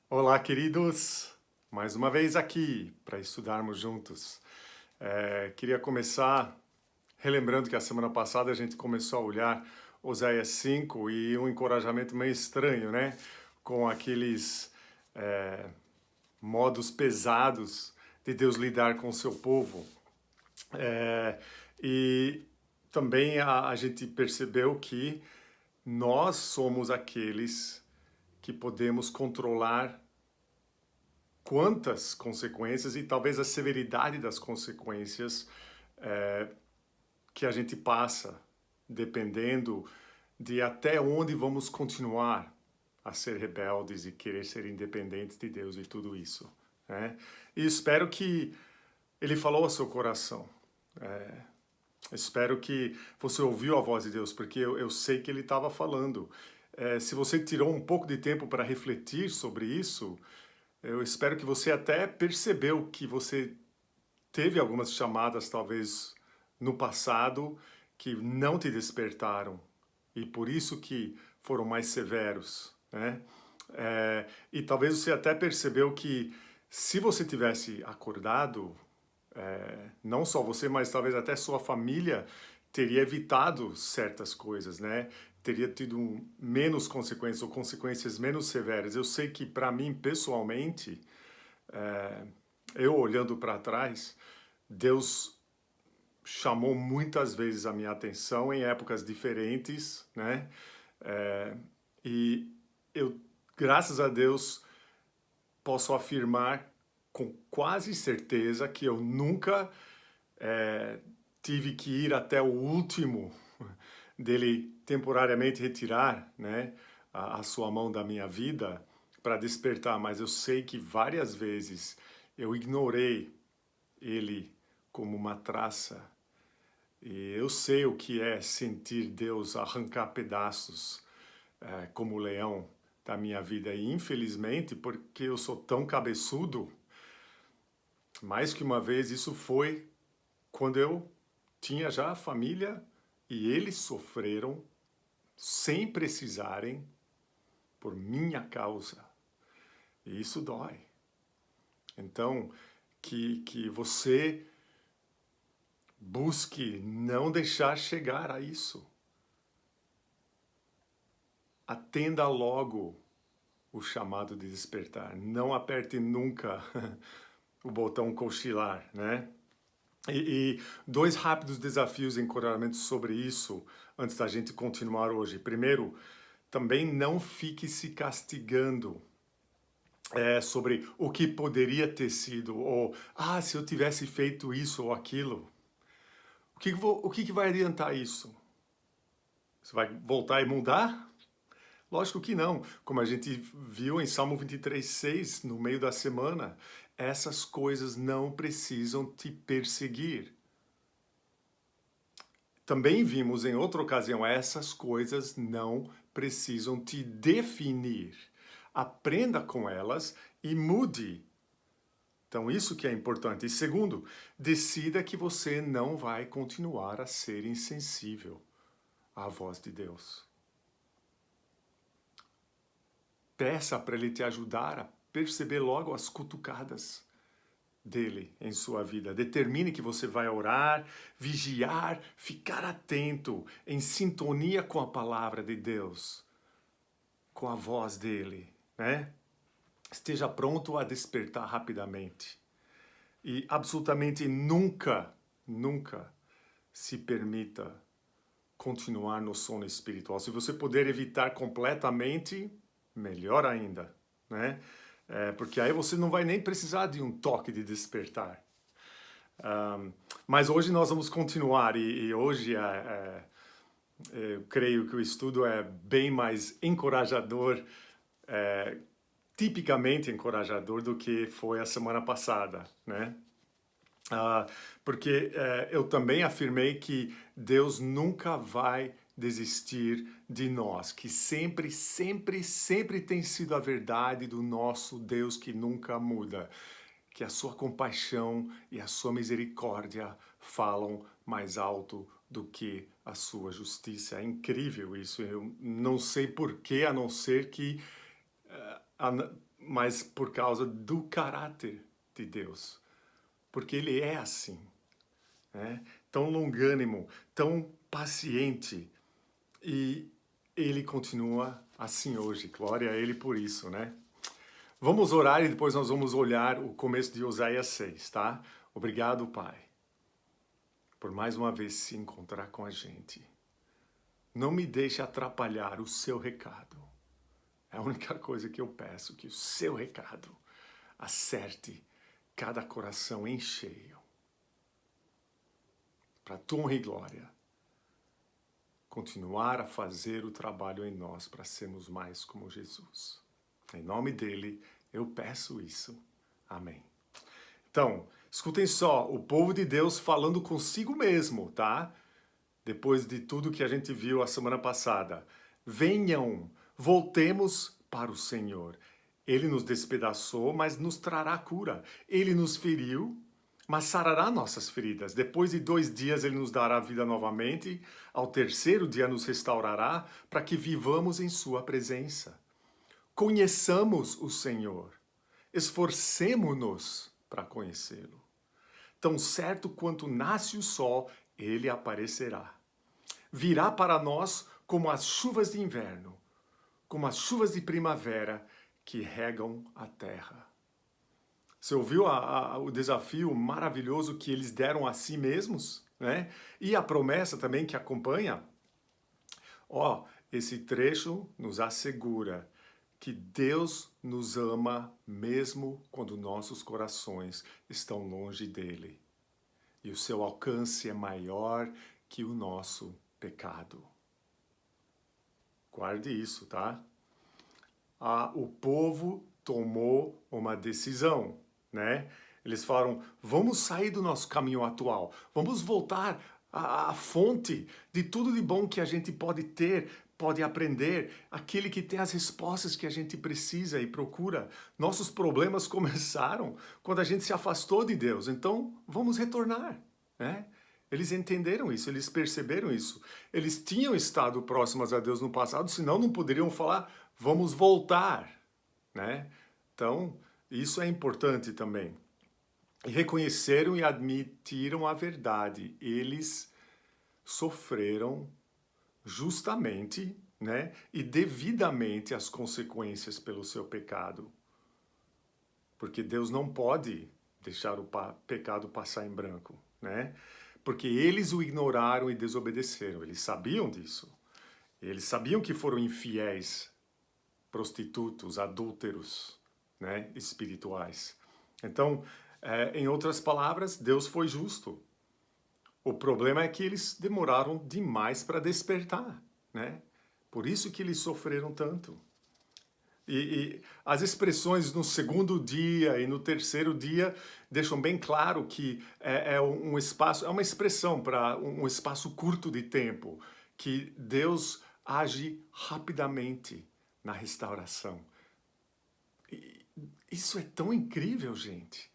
Olá, queridos! Mais uma vez aqui para estudarmos juntos. Queria começar relembrando que a semana passada a gente começou a olhar Oséias 5 e um encorajamento meio estranho, né? Com aqueles modos pesados de Deus lidar com o seu povo. E também a gente percebeu que nós somos aqueles que podemos controlar quantas consequências e talvez a severidade das consequências que a gente passa, dependendo de até onde vamos continuar a ser rebeldes e querer ser independentes de Deus e tudo isso, né? E espero que Ele falou ao seu coração. Espero que você ouviu a voz de Deus, porque eu sei que Ele estava falando. Se você tirou um pouco de tempo para refletir sobre isso, eu espero que você até percebeu que você teve algumas chamadas, talvez, no passado, que não te despertaram e por isso que foram mais severos, né? E talvez você até percebeu que se você tivesse acordado, não só você, mas talvez até sua família teria evitado certas coisas, né? Teria tido menos consequências ou consequências menos severas. Eu sei que para mim, pessoalmente, eu olhando para trás, Deus chamou muitas vezes a minha atenção em épocas diferentes, né? E eu, graças a Deus, posso afirmar com quase certeza que eu nunca tive que ir até o último dele temporariamente retirar, né, a sua mão da minha vida para despertar, mas eu sei que várias vezes eu ignorei ele como uma traça. E eu sei o que é sentir Deus arrancar pedaços, como o leão da minha vida. E infelizmente, porque eu sou tão cabeçudo, mais que uma vez isso foi quando eu tinha já a família e eles sofreram sem precisarem por minha causa. E isso dói. Então, que você busque não deixar chegar a isso. Atenda logo o chamado de despertar. Não aperte nunca o botão cochilar, né? E dois rápidos desafios e encorajamentos sobre isso antes da gente continuar hoje. Primeiro, também não fique se castigando sobre o que poderia ter sido, ou se eu tivesse feito isso ou aquilo. O que vai adiantar isso? Você vai voltar e mudar? Lógico que não. Como a gente viu em Salmo 23:6, no meio da semana, essas coisas não precisam te perseguir. Também vimos em outra ocasião, essas coisas não precisam te definir. Aprenda com elas e mude. Então, isso que é importante. E segundo, decida que você não vai continuar a ser insensível à voz de Deus. Peça para Ele te ajudar a perceber logo as cutucadas dele em sua vida. Determine que você vai orar, vigiar, ficar atento, em sintonia com a palavra de Deus, com a voz dele, né? Esteja pronto a despertar rapidamente. E absolutamente nunca, nunca se permita continuar no sono espiritual. Se você puder evitar completamente, melhor ainda, né? Porque aí você não vai nem precisar de um toque de despertar. Mas hoje nós vamos continuar e hoje eu creio que o estudo é bem mais encorajador, tipicamente encorajador do que foi a semana passada, né? Porque eu também afirmei que Deus nunca vai desistir de nós, que sempre, sempre, sempre tem sido a verdade do nosso Deus que nunca muda, que a sua compaixão e a sua misericórdia falam mais alto do que a sua justiça. É incrível isso. Eu não sei porquê, a não ser que mas por causa do caráter de Deus. Porque Ele é assim, né? Tão longânimo, tão paciente. E Ele continua assim hoje. Glória a Ele por isso, né? Vamos orar e depois nós vamos olhar o começo de Oséias 6, tá? Obrigado, Pai, por mais uma vez se encontrar com a gente. Não me deixe atrapalhar o seu recado. É a única coisa que eu peço, que o seu recado acerte cada coração em cheio. Para tua honra e glória, continuar a fazer o trabalho em nós para sermos mais como Jesus. Em nome dele, eu peço isso. Amém. Então, escutem só, o povo de Deus falando consigo mesmo, tá? Depois de tudo que a gente viu a semana passada. Venham, voltemos para o Senhor. Ele nos despedaçou, mas nos trará cura. Ele nos feriu, mas sarará nossas feridas. Depois de 2 dias ele nos dará vida novamente. Ao 3º dia nos restaurará, para que vivamos em sua presença. Conheçamos o Senhor. Esforcemo-nos para conhecê-lo. Tão certo quanto nasce o sol, ele aparecerá. Virá para nós como as chuvas de inverno, como as chuvas de primavera que regam a terra. Você ouviu o desafio maravilhoso que eles deram a si mesmos, né? E a promessa também que acompanha? Esse trecho nos assegura que Deus nos ama mesmo quando nossos corações estão longe dele. E o seu alcance é maior que o nosso pecado. Guarde isso, tá? O povo tomou uma decisão, né? Eles falaram, vamos sair do nosso caminho atual, vamos voltar à fonte de tudo de bom que a gente pode ter, pode aprender, aquele que tem as respostas que a gente precisa e procura. Nossos problemas começaram quando a gente se afastou de Deus, então vamos retornar, né? Eles entenderam isso, eles perceberam isso. Eles tinham estado próximos a Deus no passado, senão não poderiam falar, vamos voltar, né? Então, isso é importante também. E reconheceram e admitiram a verdade. Eles sofreram justamente, né, e devidamente as consequências pelo seu pecado. Porque Deus não pode deixar o pecado passar em branco, né? Porque eles o ignoraram e desobedeceram. Eles sabiam disso. Eles sabiam que foram infiéis, prostitutos, adúlteros, né, espirituais. Então, em outras palavras, Deus foi justo. O problema é que eles demoraram demais para despertar, né? Por isso que eles sofreram tanto. E as expressões no 2º dia e no 3º dia deixam bem claro que é um espaço, é uma expressão para um espaço curto de tempo, que Deus age rapidamente na restauração. E isso é tão incrível, gente.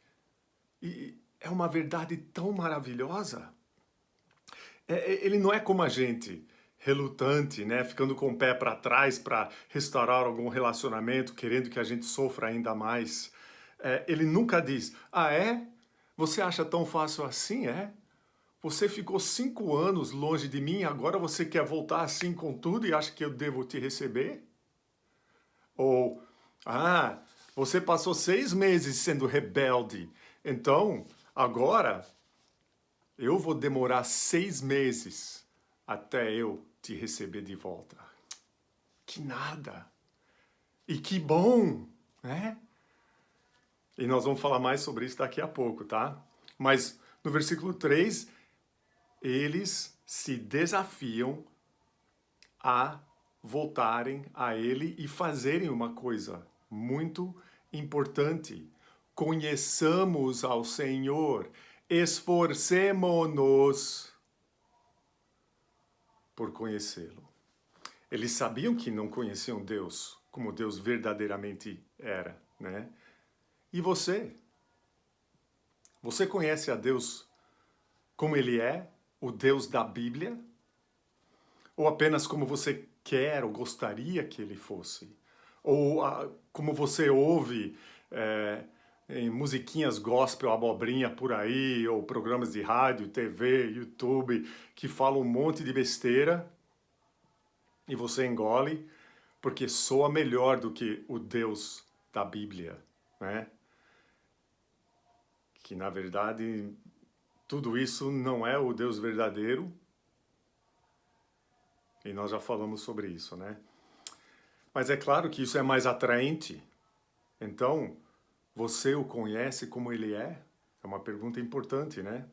E é uma verdade tão maravilhosa. Ele não é como a gente, relutante, né, ficando com o pé para trás para restaurar algum relacionamento, querendo que a gente sofra ainda mais. Ele nunca diz, Você acha tão fácil assim, é? Você ficou 5 anos longe de mim, agora você quer voltar assim com tudo e acha que eu devo te receber? Ou, você passou 6 meses sendo rebelde, então agora eu vou demorar 6 meses até eu te receber de volta. Que nada! E que bom, né? E nós vamos falar mais sobre isso daqui a pouco, tá? Mas no versículo 3, eles se desafiam a voltarem a ele e fazerem uma coisa muito importante. Conheçamos ao Senhor, esforcemo-nos por conhecê-lo. Eles sabiam que não conheciam Deus como Deus verdadeiramente era, né? E você? Você conhece a Deus como Ele é, o Deus da Bíblia? Ou apenas como você quer ou gostaria que Ele fosse? Ou como você ouve em musiquinhas gospel, abobrinha por aí, ou programas de rádio, TV, YouTube, que falam um monte de besteira e você engole, porque soa melhor do que o Deus da Bíblia, né? Que na verdade tudo isso não é o Deus verdadeiro, e nós já falamos sobre isso, né? Mas é claro que isso é mais atraente. Então, você o conhece como ele é? É uma pergunta importante, né?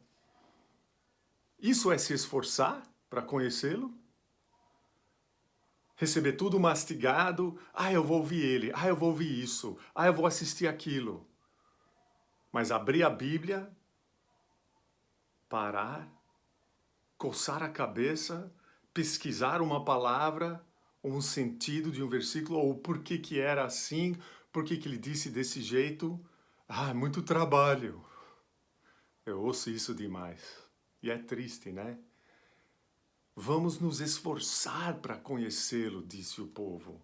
Isso é se esforçar para conhecê-lo? Receber tudo mastigado? Ah, eu vou ouvir ele. Ah, eu vou ouvir isso. Ah, eu vou assistir aquilo. Mas abrir a Bíblia, parar, coçar a cabeça, pesquisar uma palavra, ou um sentido de um versículo, ou por que que era assim, por que que ele disse desse jeito. Ah, é muito trabalho. Eu ouço isso demais. E é triste, né? Vamos nos esforçar para conhecê-lo, disse o povo.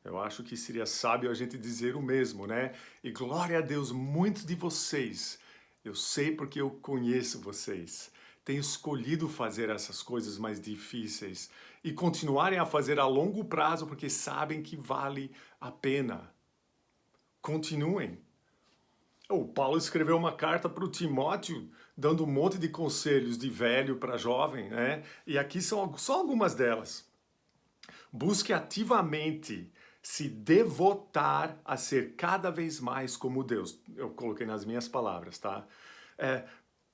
Eu acho que seria sábio a gente dizer o mesmo, né? E glória a Deus, muitos de vocês, eu sei porque eu conheço vocês, têm escolhido fazer essas coisas mais difíceis e continuarem a fazer a longo prazo porque sabem que vale a pena. Continuem. O Paulo escreveu uma carta para o Timóteo, dando um monte de conselhos de velho para jovem, né? E aqui são só algumas delas. Busque ativamente se devotar a ser cada vez mais como Deus. Eu coloquei nas minhas palavras, tá?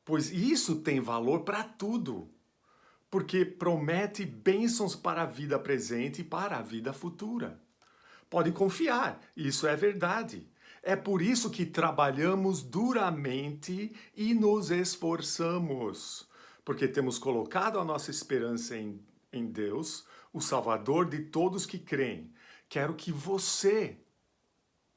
Pois isso tem valor para tudo, porque promete bênçãos para a vida presente e para a vida futura. Pode confiar, isso é verdade. É por isso que trabalhamos duramente e nos esforçamos, porque temos colocado a nossa esperança em Deus, o Salvador de todos que creem. Quero que você,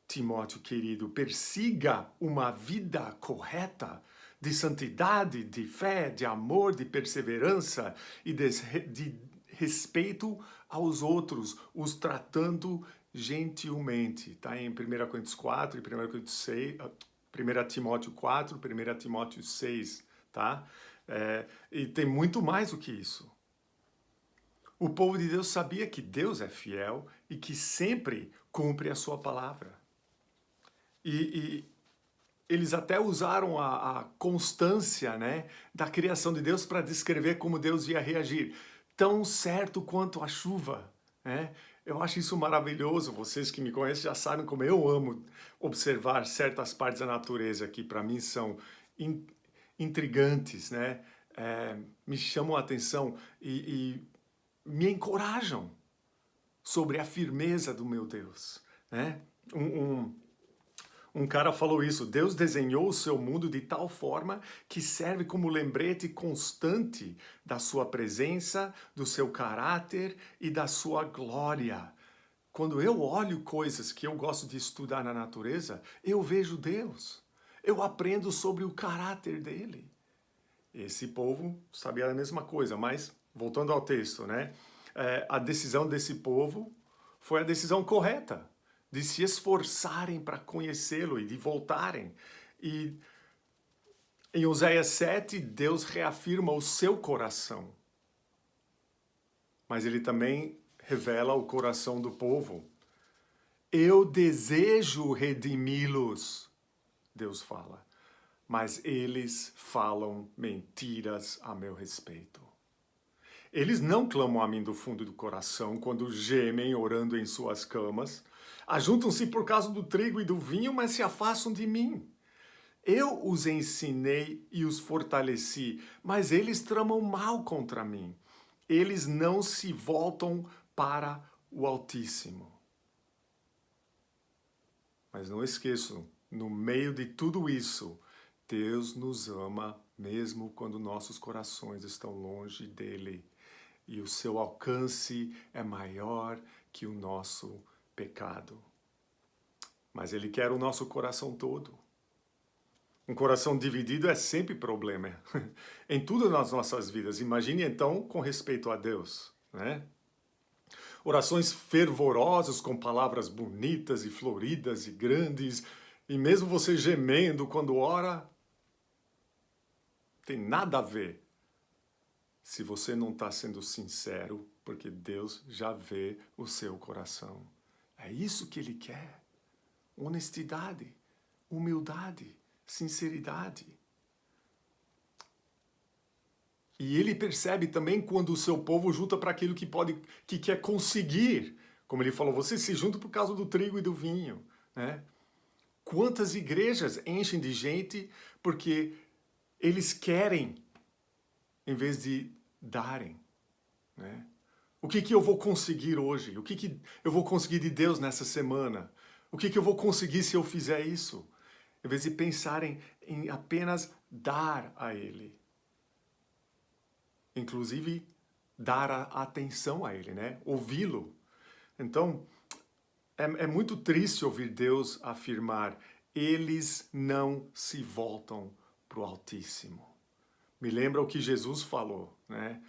Timóteo querido, persiga uma vida correta, de santidade, de fé, de amor, de perseverança e de respeito aos outros, os tratando gentilmente. Está em 1 Coríntios 4 e 1 Coríntios 6, 1 Timóteo 4, 1 Timóteo 6, tá? E tem muito mais do que isso. O povo de Deus sabia que Deus é fiel e que sempre cumpre a sua palavra. E eles até usaram a constância, né, da criação de Deus para descrever como Deus ia reagir. Tão certo quanto a chuva, né? Eu acho isso maravilhoso. Vocês que me conhecem já sabem como eu amo observar certas partes da natureza que para mim são intrigantes, né? Me chamam a atenção e me encorajam sobre a firmeza do meu Deus, né? Um cara falou isso: Deus desenhou o seu mundo de tal forma que serve como lembrete constante da sua presença, do seu caráter e da sua glória. Quando eu olho coisas que eu gosto de estudar na natureza, eu vejo Deus. Eu aprendo sobre o caráter dele. Esse povo sabia a mesma coisa, mas voltando ao texto, né? A decisão desse povo foi a decisão correta, de se esforçarem para conhecê-lo e de voltarem. E em Oséias 7, Deus reafirma o seu coração. Mas ele também revela o coração do povo. Eu desejo redimi-los, Deus fala, mas eles falam mentiras a meu respeito. Eles não clamam a mim do fundo do coração quando gemem orando em suas camas. Ajuntam-se por causa do trigo e do vinho, mas se afastam de mim. Eu os ensinei e os fortaleci, mas eles tramam mal contra mim. Eles não se voltam para o Altíssimo. Mas não esqueçam, no meio de tudo isso, Deus nos ama mesmo quando nossos corações estão longe dele. E o seu alcance é maior que o nosso pecado. Mas ele quer o nosso coração todo. Um coração dividido é sempre problema. Em tudo nas nossas vidas. Imagine então com respeito a Deus, né? orações fervorosas com palavras bonitas e floridas e grandes, e mesmo você gemendo quando ora, tem nada a ver se você não está sendo sincero, porque Deus já vê o seu coração. É isso que Ele quer. Honestidade, humildade, sinceridade. E Ele percebe também quando o seu povo junta para aquilo que quer conseguir. Como Ele falou, vocês se juntam por causa do trigo e do vinho, né? Quantas igrejas enchem de gente porque eles querem, em vez de darem, né? O que eu vou conseguir hoje? O que eu vou conseguir de Deus nessa semana? O que eu vou conseguir se eu fizer isso? Em vez de pensarem em apenas dar a Ele. Inclusive, dar a atenção a Ele, né? Ouvi-lo. Então, é muito triste ouvir Deus afirmar: eles não se voltam para o Altíssimo. Me lembra o que Jesus falou, né?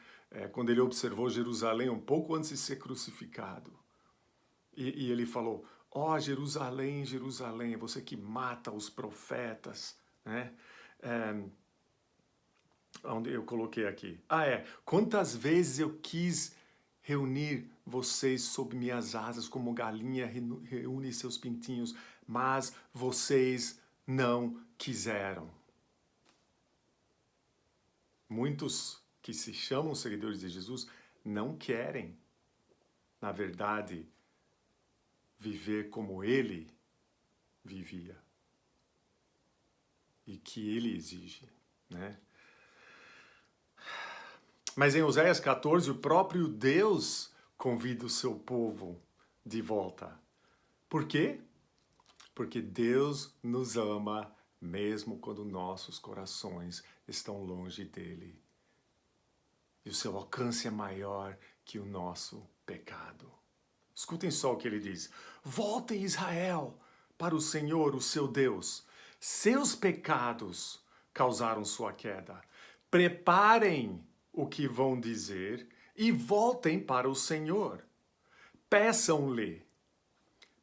Quando ele observou Jerusalém um pouco antes de ser crucificado. E ele falou: ó Jerusalém, Jerusalém, você que mata os profetas, né? Onde eu coloquei aqui? Quantas vezes eu quis reunir vocês sob minhas asas, como galinha reúne seus pintinhos, mas vocês não quiseram. Muitos que se chamam seguidores de Jesus não querem, na verdade, viver como Ele vivia e que Ele exige, né? Mas em Oséias 14, o próprio Deus convida o seu povo de volta. Por quê? Porque Deus nos ama mesmo quando nossos corações estão longe dele. E o seu alcance é maior que o nosso pecado. Escutem só o que ele diz. Voltem, Israel, para o Senhor, o seu Deus. Seus pecados causaram sua queda. Preparem o que vão dizer e voltem para o Senhor. Peçam-lhe,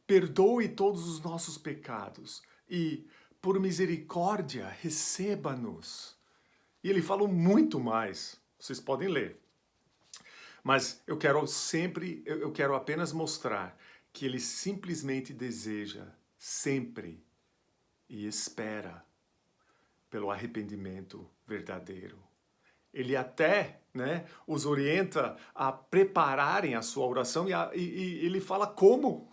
perdoe todos os nossos pecados e, por misericórdia, receba-nos. E ele fala muito mais, vocês podem ler. Mas eu quero apenas mostrar que ele simplesmente deseja sempre e espera pelo arrependimento verdadeiro. Ele até, né, os orienta a prepararem a sua oração e ele fala como,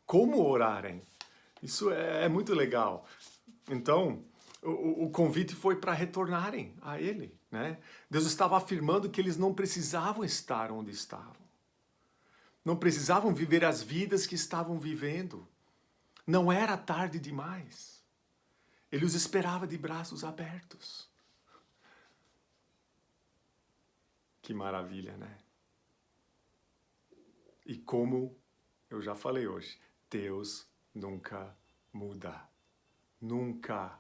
como orarem. Isso é muito legal. Então, o convite foi para retornarem a Ele, né? Deus estava afirmando que eles não precisavam estar onde estavam. Não precisavam viver as vidas que estavam vivendo. Não era tarde demais. Ele os esperava de braços abertos. Que maravilha, né? E como eu já falei hoje, Deus nunca muda. Nunca.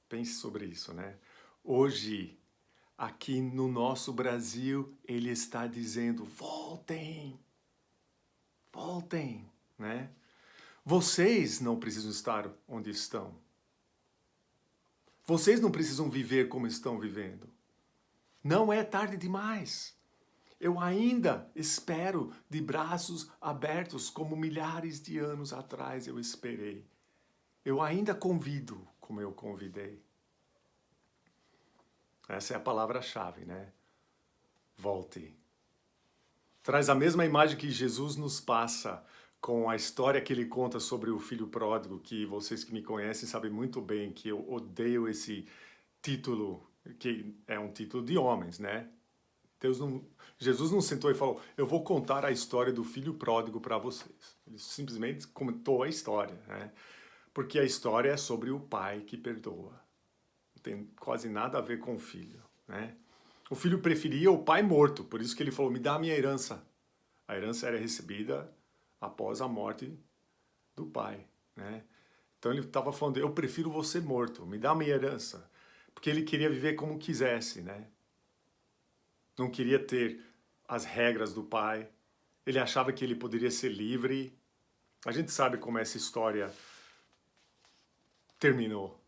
Pense sobre isso, né? Hoje, aqui no nosso Brasil, Ele está dizendo, voltem, voltem, né? Vocês não precisam estar onde estão. Vocês não precisam viver como estão vivendo. Não é tarde demais. Eu ainda espero de braços abertos como milhares de anos atrás eu esperei. Eu ainda convido como eu convidei. Essa é a palavra-chave, né? Volte. Traz a mesma imagem que Jesus nos passa com a história que ele conta sobre o filho pródigo, que vocês que me conhecem sabem muito bem que eu odeio esse título, que é um título de homens, né? Jesus não sentou e falou, eu vou contar a história do filho pródigo para vocês. Ele simplesmente contou a história, né? Porque a história é sobre o pai que perdoa. Não tem quase nada a ver com o filho, né? O filho preferia o pai morto, por isso que ele falou, me dá a minha herança. A herança era recebida após a morte do pai, né? Então ele estava falando, eu prefiro você morto, me dá a minha herança. Porque ele queria viver como quisesse, né? não queria ter as regras do pai, ele achava que ele poderia ser livre. A gente sabe como essa história terminou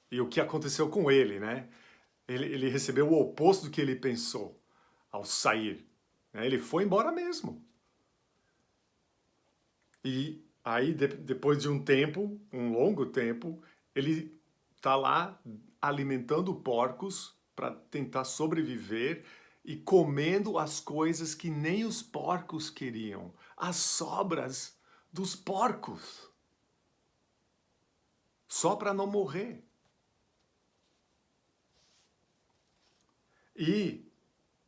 e o que aconteceu com ele, né? Ele recebeu o oposto do que ele pensou ao sair, né? Ele foi embora mesmo. E aí, depois de um tempo, um longo tempo, ele está lá alimentando porcos para tentar sobreviver e comendo as coisas que nem os porcos queriam, as sobras dos porcos, só para não morrer. E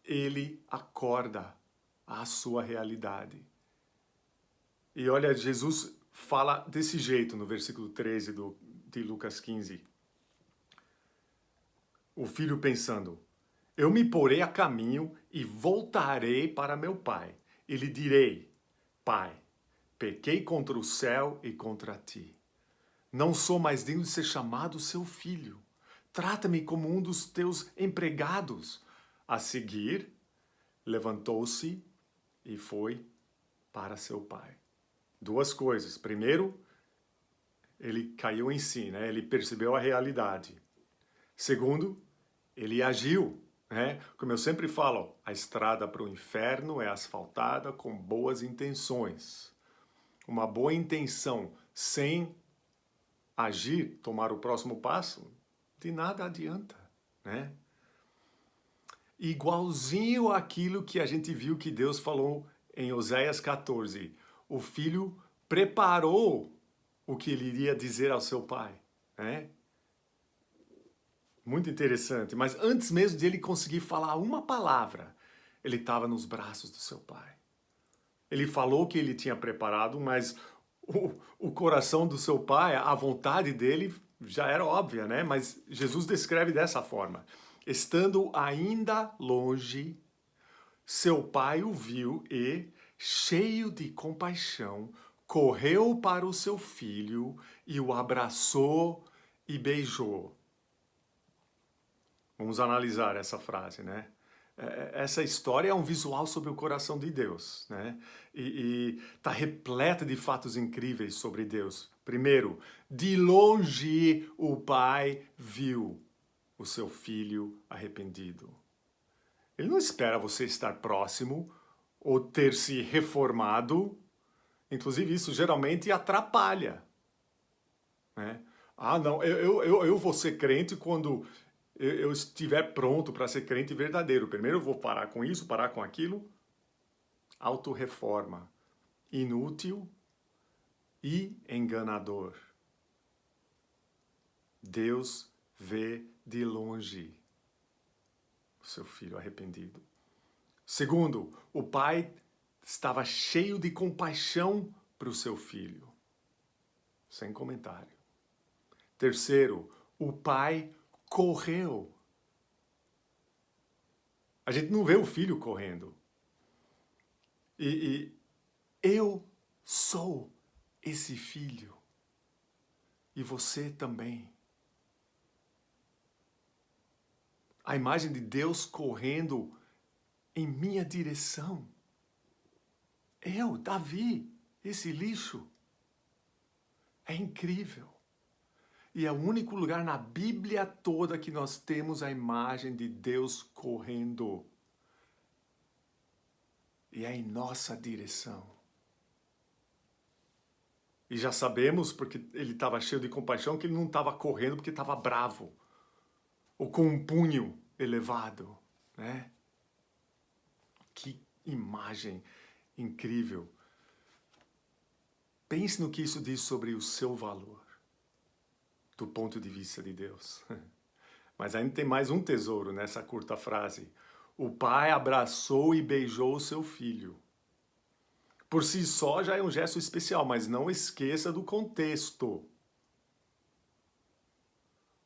ele acorda à sua realidade. E olha, Jesus fala desse jeito no versículo 13 de Lucas 15. O filho pensando: eu me porei a caminho e voltarei para meu pai. E lhe direi: Pai, pequei contra o céu e contra ti. Não sou mais digno de ser chamado seu filho. Trata-me como um dos teus empregados. A seguir, levantou-se e foi para seu pai. Duas coisas. Primeiro, ele caiu em si, né? Ele percebeu a realidade. Segundo, ele agiu, né? Como eu sempre falo, a estrada para o inferno é asfaltada com boas intenções. Uma boa intenção sem agir, tomar o próximo passo, de nada adianta, né? Igualzinho àquilo que a gente viu que Deus falou em Oséias 14. O filho preparou o que ele iria dizer ao seu pai, né? Muito interessante, mas antes mesmo de ele conseguir falar uma palavra, ele estava nos braços do seu pai. Ele falou o que ele tinha preparado, mas o coração do seu pai, a vontade dele já era óbvia, né? Mas Jesus descreve dessa forma: estando ainda longe, seu pai o viu e, cheio de compaixão, correu para o seu filho e o abraçou e beijou. Vamos analisar essa frase, né? Essa história é um visual sobre o coração de Deus, né? E está repleta de fatos incríveis sobre Deus. Primeiro, de longe o pai viu o seu filho arrependido. Ele não espera você estar próximo ou ter se reformado. Inclusive, isso geralmente atrapalha, né? Ah, não, eu vou ser crente quando eu estiver pronto para ser crente verdadeiro. Primeiro eu vou parar com isso, parar com aquilo. Autorreforma. Inútil e enganador. Deus vê de longe o seu filho arrependido. Segundo, o pai estava cheio de compaixão para o seu filho. Sem comentário. Terceiro, o pai correu. A gente não vê o filho correndo. E eu sou esse filho. E você também. A imagem de Deus correndo em minha direção. Eu, Davi, esse lixo. É incrível. E é o único lugar na Bíblia toda que nós temos a imagem de Deus correndo. E é em nossa direção. E já sabemos, porque ele estava cheio de compaixão, que ele não estava correndo porque estava bravo. Ou com um punho elevado, né? Que imagem incrível. Pense no que isso diz sobre o seu valor, do ponto de vista de Deus. Mas ainda tem mais um tesouro nessa curta frase. O pai abraçou e beijou o seu filho. Por si só já é um gesto especial, mas não esqueça do contexto.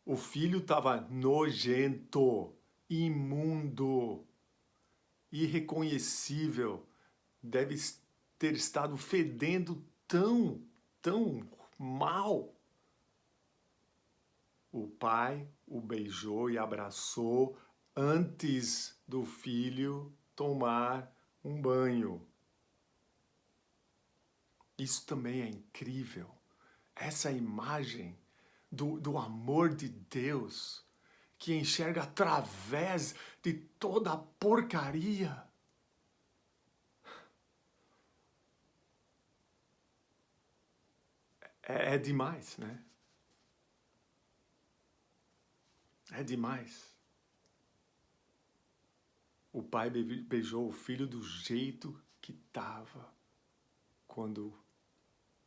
O filho estava nojento, imundo, irreconhecível. Deve ter estado fedendo tão mal. O pai o beijou e abraçou antes do filho tomar um banho. Isso também é incrível. Essa imagem do amor de Deus que enxerga através de toda a porcaria. É demais, né? É demais. O pai beijou o filho do jeito que estava quando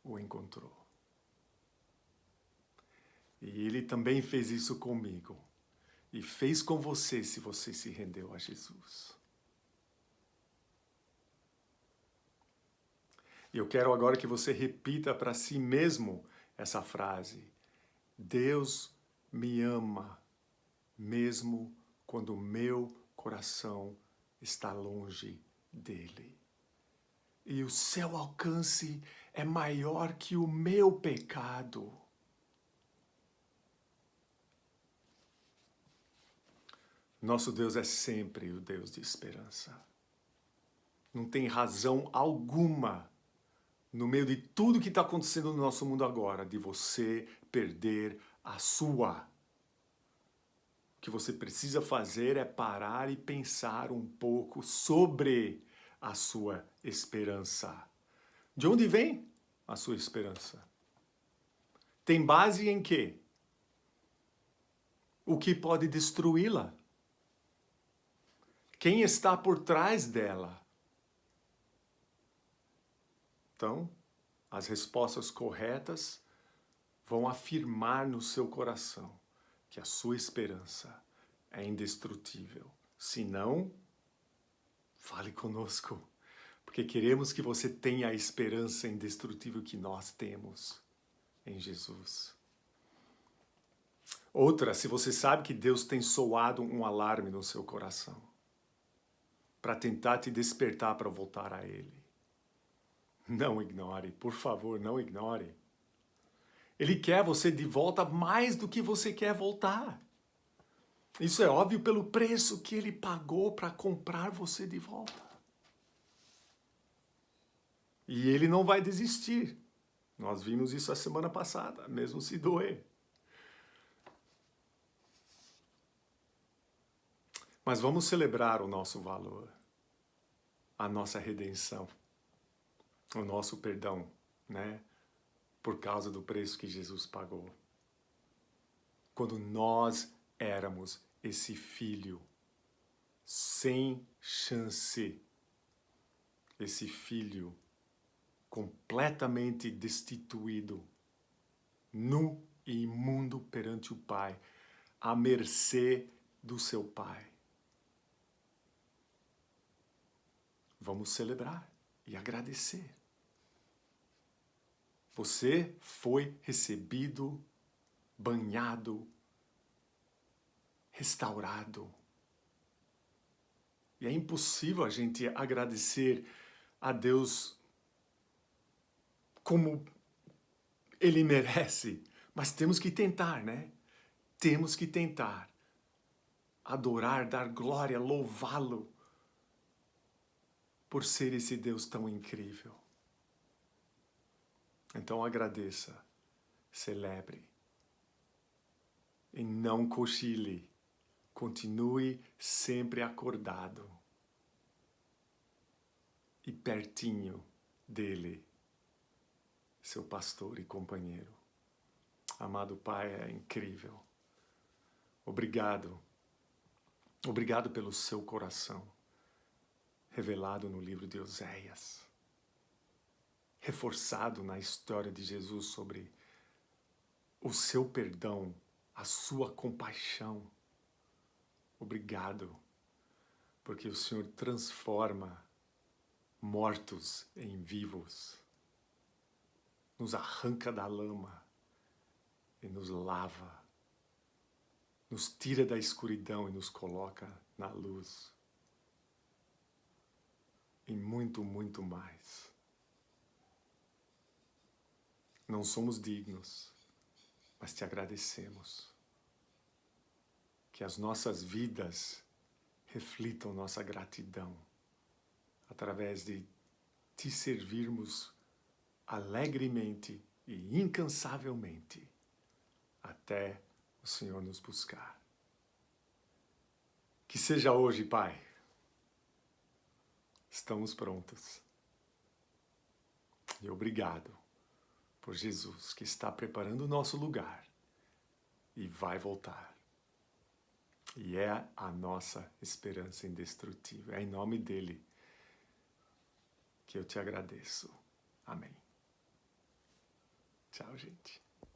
o encontrou. E ele também fez isso comigo. E fez com você se você se rendeu a Jesus. E eu quero agora que você repita para si mesmo essa frase. Deus me ama, mesmo quando o meu coração está longe dele. E o seu alcance é maior que o meu pecado. Nosso Deus é sempre o Deus de esperança. Não tem razão alguma, no meio de tudo que está acontecendo no nosso mundo agora, de você perder a sua. O que você precisa fazer é parar e pensar um pouco sobre a sua esperança. De onde vem a sua esperança? Tem base em quê? O que pode destruí-la? Quem está por trás dela? Então, as respostas corretas vão afirmar no seu coração que a sua esperança é indestrutível. Se não, fale conosco, porque queremos que você tenha a esperança indestrutível que nós temos em Jesus. Outra, se você sabe que Deus tem soado um alarme no seu coração, para tentar te despertar para voltar a Ele. Não ignore, por favor, não ignore. Ele quer você de volta mais do que você quer voltar. Isso é óbvio pelo preço que Ele pagou para comprar você de volta. E Ele não vai desistir. Nós vimos isso a semana passada, mesmo se doer. Mas vamos celebrar o nosso valor, a nossa redenção, o nosso perdão, né? Por causa do preço que Jesus pagou. Quando nós éramos esse filho sem chance, esse filho completamente destituído, nu e imundo perante o Pai, à mercê do seu Pai. Vamos celebrar e agradecer. Você foi recebido, banhado, restaurado. E é impossível a gente agradecer a Deus como Ele merece, mas temos que tentar, né? Temos que tentar adorar, dar glória, louvá-lo por ser esse Deus tão incrível. Então agradeça, celebre e não cochile. Continue sempre acordado e pertinho dele, seu pastor e companheiro. Amado Pai, é incrível. Obrigado. Obrigado pelo seu coração, revelado no livro de Oséias, reforçado na história de Jesus sobre o seu perdão, a sua compaixão. Obrigado, porque o Senhor transforma mortos em vivos, nos arranca da lama e nos lava, nos tira da escuridão e nos coloca na luz. E muito, muito mais. Não somos dignos, mas te agradecemos. Que as nossas vidas reflitam nossa gratidão através de te servirmos alegremente e incansavelmente até o Senhor nos buscar. Que seja hoje, Pai. Estamos prontos. E obrigado por Jesus, que está preparando o nosso lugar e vai voltar. E é a nossa esperança indestrutível. É em nome dele que eu te agradeço. Amém. Tchau, gente.